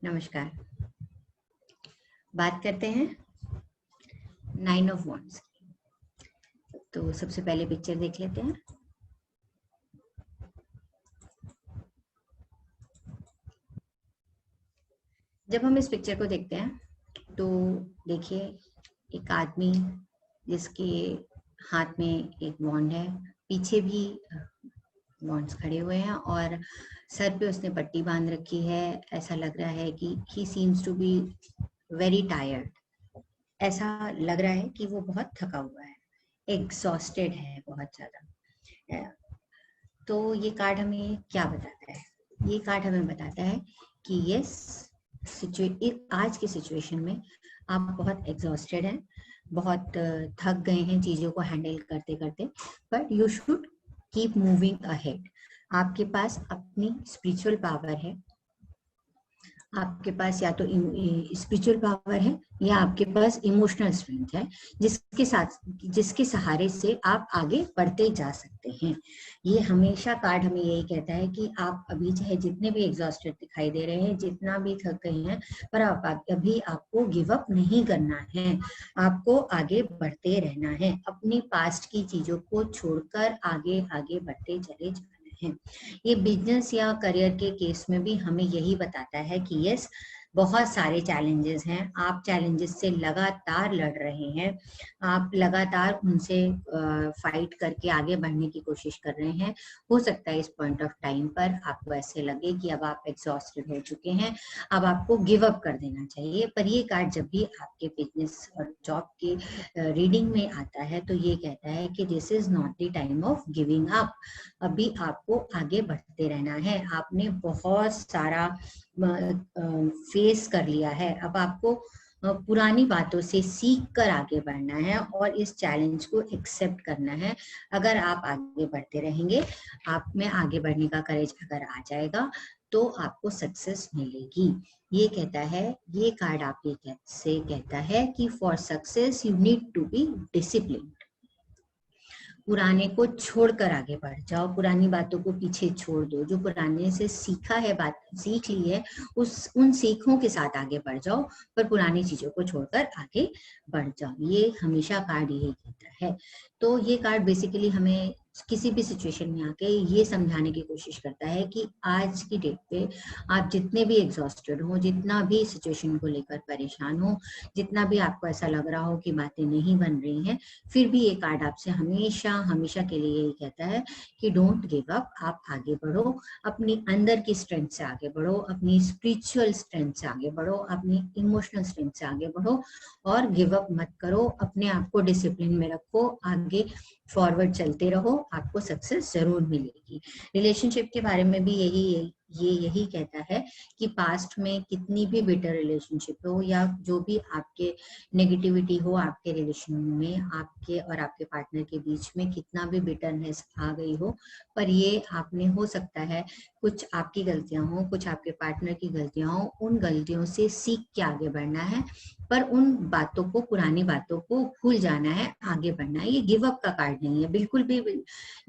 नमस्कार। बात करते हैं 9 ऑफ वॉन्ड्स की। तो सबसे पहले पिक्चर देख लेते हैं। जब हम इस पिक्चर को देखते हैं तो देखिए एक आदमी जिसके हाथ में एक वॉन्ड है, पीछे भी वॉन्ड्स खड़े हुए हैं और सर पे उसने पट्टी बांध रखी है। ऐसा लग रहा है कि he seems to be very tired. ऐसा लग रहा है कि वो बहुत थका हुआ है, एग्जॉस्टेड है बहुत ज्यादा। तो ये कार्ड हमें क्या बताता है? ये कार्ड हमें बताता है कि यस, आज की सिचुएशन में आप बहुत एग्जॉस्टेड हैं, बहुत थक गए हैं चीजों को हैंडल करते करते, but you should keep moving ahead. आपके पास अपनी स्पिरिचुअल पावर है, आपके पास या तो स्पिरिचुअल पावर है या आपके पास इमोशनल स्ट्रेंथ है, जिसके सहारे से आप आगे बढ़ते जा सकते हैं। ये हमेशा कार्ड हमें यही कहता है कि आप अभी चाहे जितने भी एग्जॉस्टेड दिखाई दे रहे हैं, जितना भी थक गए हैं, पर अभी आपको गिव अप नहीं करना है। आपको आगे बढ़ते रहना है, अपनी पास्ट की चीजों को छोड़कर आगे आगे बढ़ते चले जाना है। ये बिजनेस या करियर के केस में भी हमें यही बताता है कि यस, बहुत सारे चैलेंजेस हैं, आप चैलेंजेस से लगातार लड़ रहे हैं, आप लगातार उनसे फाइट करके आगे बढ़ने की कोशिश कर रहे हैं। हो सकता है इस पॉइंट ऑफ टाइम पर आपको ऐसे लगे कि अब आप एग्जॉस्टेड हो चुके हैं, अब आपको गिव अप कर देना चाहिए। पर ये कार्ड जब भी आपके बिजनेस और जॉब की रीडिंग में आता है तो ये कहता है कि this is not the time of giving up. अभी आपको आगे बढ़ते रहना है। आपने बहुत सारा फेस कर लिया है, अब आपको पुरानी बातों से सीख कर आगे बढ़ना है और इस चैलेंज को एक्सेप्ट करना है। अगर आप आगे बढ़ते रहेंगे, आप में आगे बढ़ने का करेज अगर आ जाएगा तो आपको सक्सेस मिलेगी। ये कहता है, ये कार्ड आप से कहता है कि for success you need to be discipline. पुराने को छोड़कर आगे बढ़ जाओ, पुरानी बातों को पीछे छोड़ दो। जो पुराने से सीखा है, बात सीख ली है, उन सीखों के साथ आगे बढ़ जाओ, पर पुरानी चीजों को छोड़कर आगे बढ़ जाओ। ये हमेशा कार्ड यही कहता है। तो ये कार्ड बेसिकली हमें किसी भी सिचुएशन में आके ये समझाने की कोशिश करता है कि आज की डेट पे आप जितने भी एग्जॉस्टेड हो, जितना भी सिचुएशन को लेकर परेशान हो, जितना भी आपको ऐसा लग रहा हो कि बातें नहीं बन रही हैं, फिर भी ये कार्ड आपसे हमेशा हमेशा के लिए यही कहता है कि डोंट गिव अप। आप आगे बढ़ो, अपनी अंदर की स्ट्रेंथ से आगे बढ़ो, अपनी स्पिरिचुअल स्ट्रेंथ से आगे बढ़ो, अपनी इमोशनल स्ट्रेंथ से आगे बढ़ो और गिव अप मत करो। अपने आप को डिसिप्लिन में रखो, आगे फॉरवर्ड चलते रहो, आपको सक्सेस जरूर मिलेगी। रिलेशनशिप के बारे में भी यही कहता है कि पास्ट में कितनी भी बिटर रिलेशनशिप हो या जो भी आपके नेगेटिविटी हो आपके रिलेशन में, आपके और आपके पार्टनर के बीच में कितना भी बिटरनेस आ गई हो, पर ये आपने, हो सकता है कुछ आपकी गलतियां हो, कुछ आपके पार्टनर की गलतियां हो, उन गलतियों से सीख के आगे बढ़ना है, पर उन बातों को, पुरानी बातों को भूल जाना है, आगे बढ़ना है। ये गिव अप का कार्ड नहीं है, बिल्कुल भी।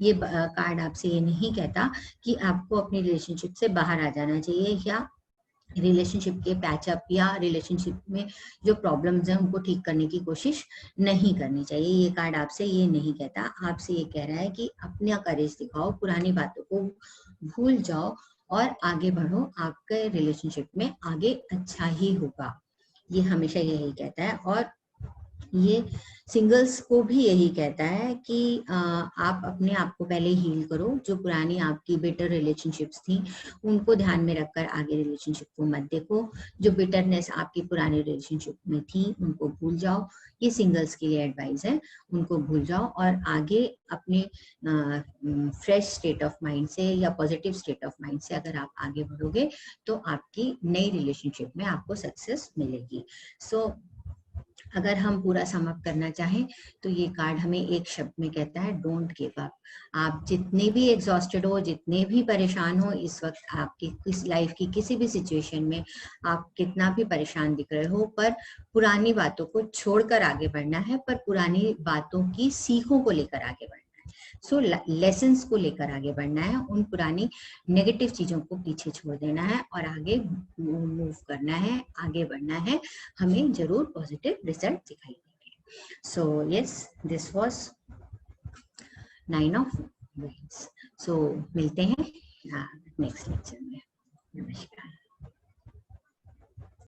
ये कार्ड आपसे ये नहीं कहता कि आपको अपनी रिलेशनशिप से बाहर आ जाना चाहिए या रिलेशनशिप के पैचअप या रिलेशनशिप में जो प्रॉब्लम्स हैं उनको ठीक करने की कोशिश नहीं करनी चाहिए। ये कार्ड आपसे ये नहीं कहता, आपसे ये कह रहा है कि अपना करेज दिखाओ, पुरानी बातों को भूल जाओ और आगे बढ़ो, आपके रिलेशनशिप में आगे अच्छा ही होगा। ये हमेशा यही कहता है। और ये सिंगल्स को भी यही कहता है कि आप अपने आप को पहले हील करो। जो पुरानी आपकी बेटर रिलेशनशिप्स थी उनको ध्यान में रखकर आगे रिलेशनशिप को मत देखो। जो बिटरनेस आपकी पुरानी रिलेशनशिप में थी उनको भूल जाओ। ये सिंगल्स के लिए एडवाइस है, उनको भूल जाओ और आगे अपने फ्रेश स्टेट ऑफ माइंड से या पॉजिटिव स्टेट ऑफ माइंड से अगर आप आगे बढ़ोगे तो आपकी नई रिलेशनशिप में आपको सक्सेस मिलेगी। सो अगर हम पूरा समअप करना चाहें तो ये कार्ड हमें एक शब्द में कहता है, डोंट गिव अप। आप जितने भी एग्जॉस्टेड हो, जितने भी परेशान हो, इस वक्त आपकी इस लाइफ की किसी भी सिचुएशन में आप कितना भी परेशान दिख रहे हो, पर पुरानी बातों को छोड़कर आगे बढ़ना है, पर पुरानी बातों की सीखों को लेकर आगे बढ़ना है। सो लेसन्स को लेकर आगे बढ़ना है, उन पुरानी नेगेटिव चीजों को पीछे छोड़ देना है और आगे मूव करना है, आगे बढ़ना है, हमें जरूर पॉजिटिव रिजल्ट दिखाई देंगे। So yes, this was 9 of Wands। सो मिलते हैं नेक्स्ट लेक्चर।